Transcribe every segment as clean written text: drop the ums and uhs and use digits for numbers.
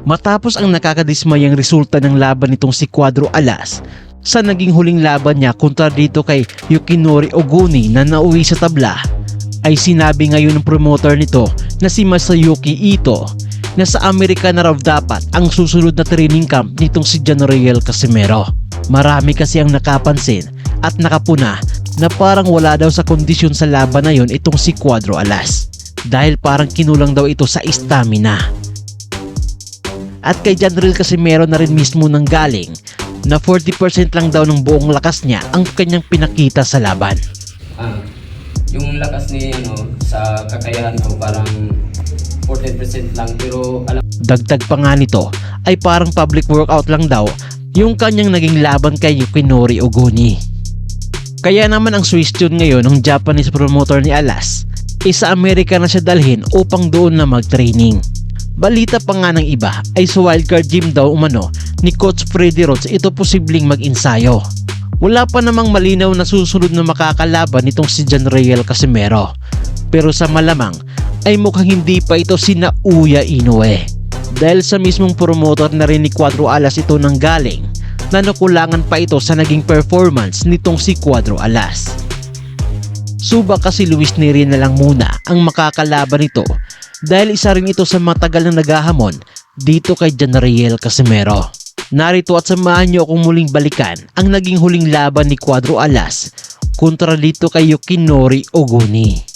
Matapos ang nakakadismayang resulta ng laban nitong si Cuadro Alas sa naging huling laban niya kontra dito kay Yukinori Oguni na nauwi sa tabla, ay sinabi ngayon ng promoter nito na si Masayuki Ito na sa Amerika na raw dapat ang susunod na training camp nitong si Janriel Casimero. Marami kasi ang nakapansin at nakapuna na parang wala daw sa kondisyon sa laban na yon itong si Cuadro Alas dahil parang kinulang daw ito sa stamina. At kay Janriel Casimero na rin mismo nang galing na 40% lang daw ng buong lakas niya ang kanyang pinakita sa laban. Yung lakas ni sa kakayahan ko parang 40% lang, pero dagdag pa nga nito ay parang public workout lang daw yung kanyang naging laban kay Yukinori Oguni. Kaya naman ang question ngayon ng Japanese promoter ni Alas sa Amerika na siya dalhin upang doon na mag-training. Balita pa nga ng iba ay sa wildcard gym daw umano ni Coach Freddy Roach ito posibleng mag-insayo. Wala pa namang malinaw na susunod na makakalaban nitong si Janriel Casimero, pero sa malamang ay mukhang hindi pa ito si Naoya Inoue dahil sa mismong promoter na rin ni Cuadro Alas ito nang galing na nakulangan pa ito sa naging performance nitong si Cuadro Alas. Suba kasi Luis Neri na lang muna ang makakalaban nito dahil isa rin ito sa matagal na naghahamon dito kay Janriel Casimero. Narito at samahan niyo akong muling balikan ang naging huling laban ni Cuadro Alas kontra dito kay Yukinori Oguni.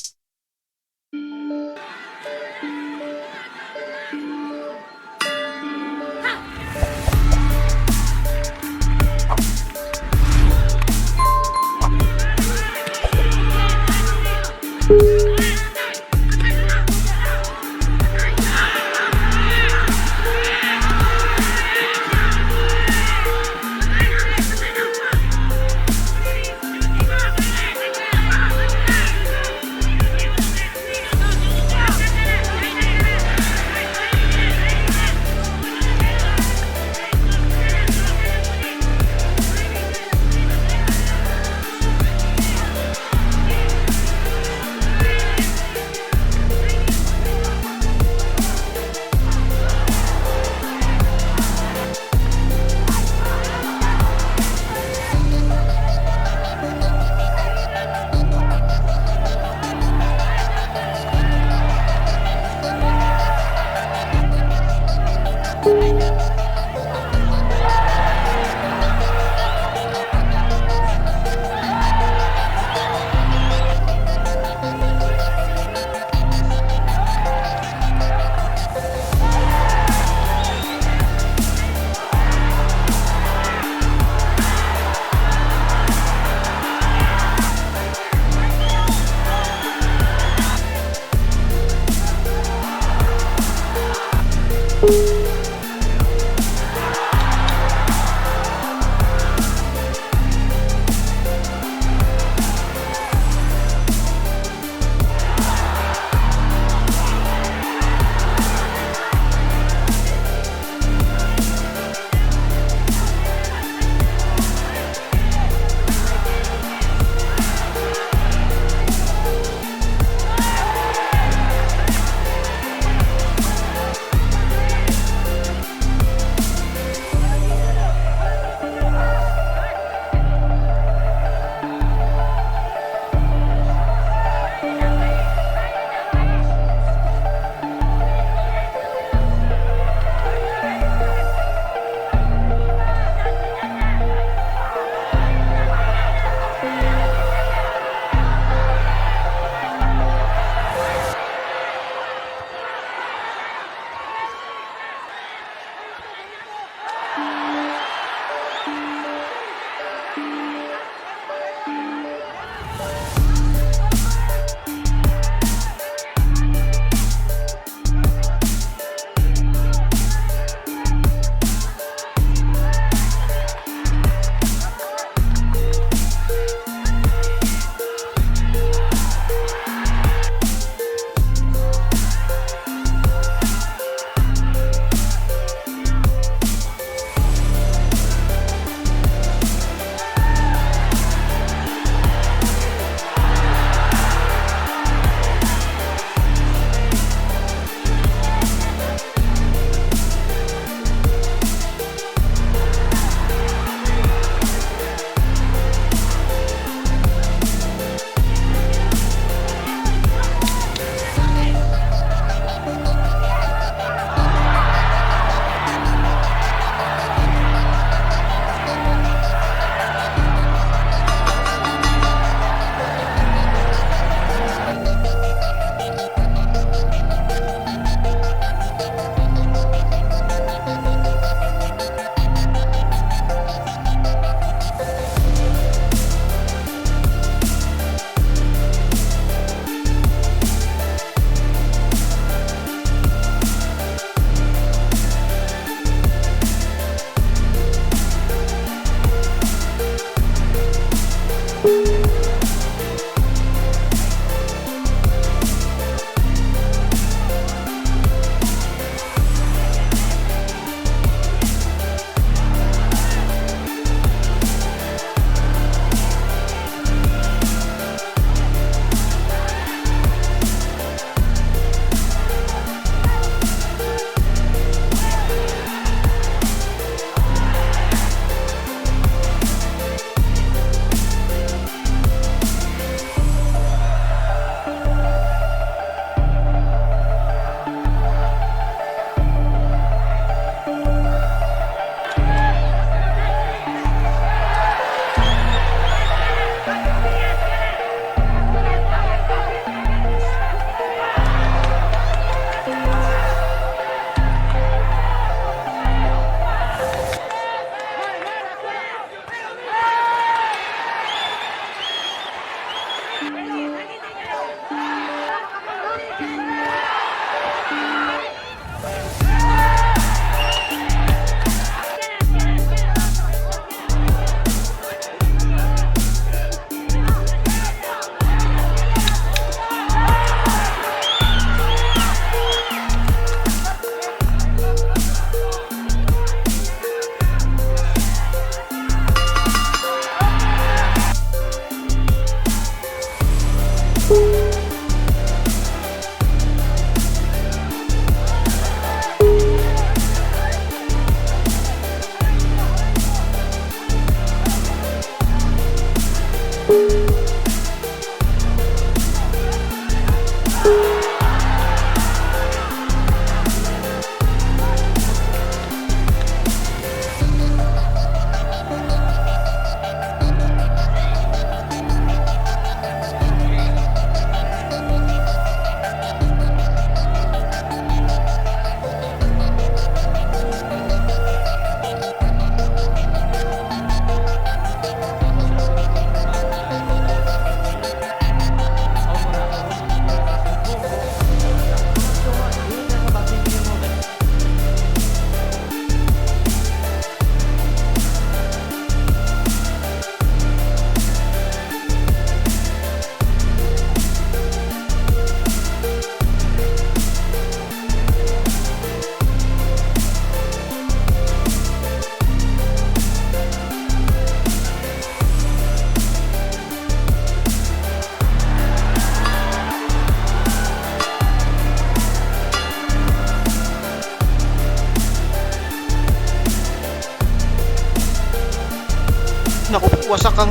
wasak ang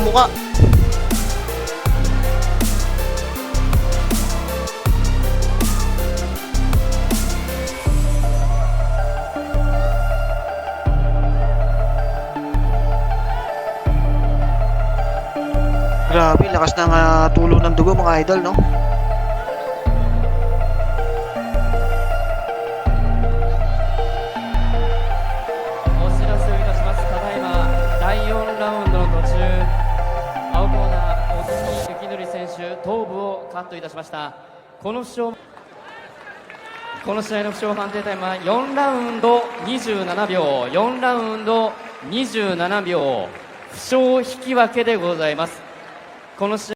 muka. Grabe, lakas ng tulo ng dugo mga idol, no? お知らせをいたします。ただいま第4ラウンドの途中、青コーナー小杉幸則選手頭部をカットいたしました。この試合の負傷判定タイムは4ラウンド27秒、4ラウンド27秒、負傷引き分けでございます。この試合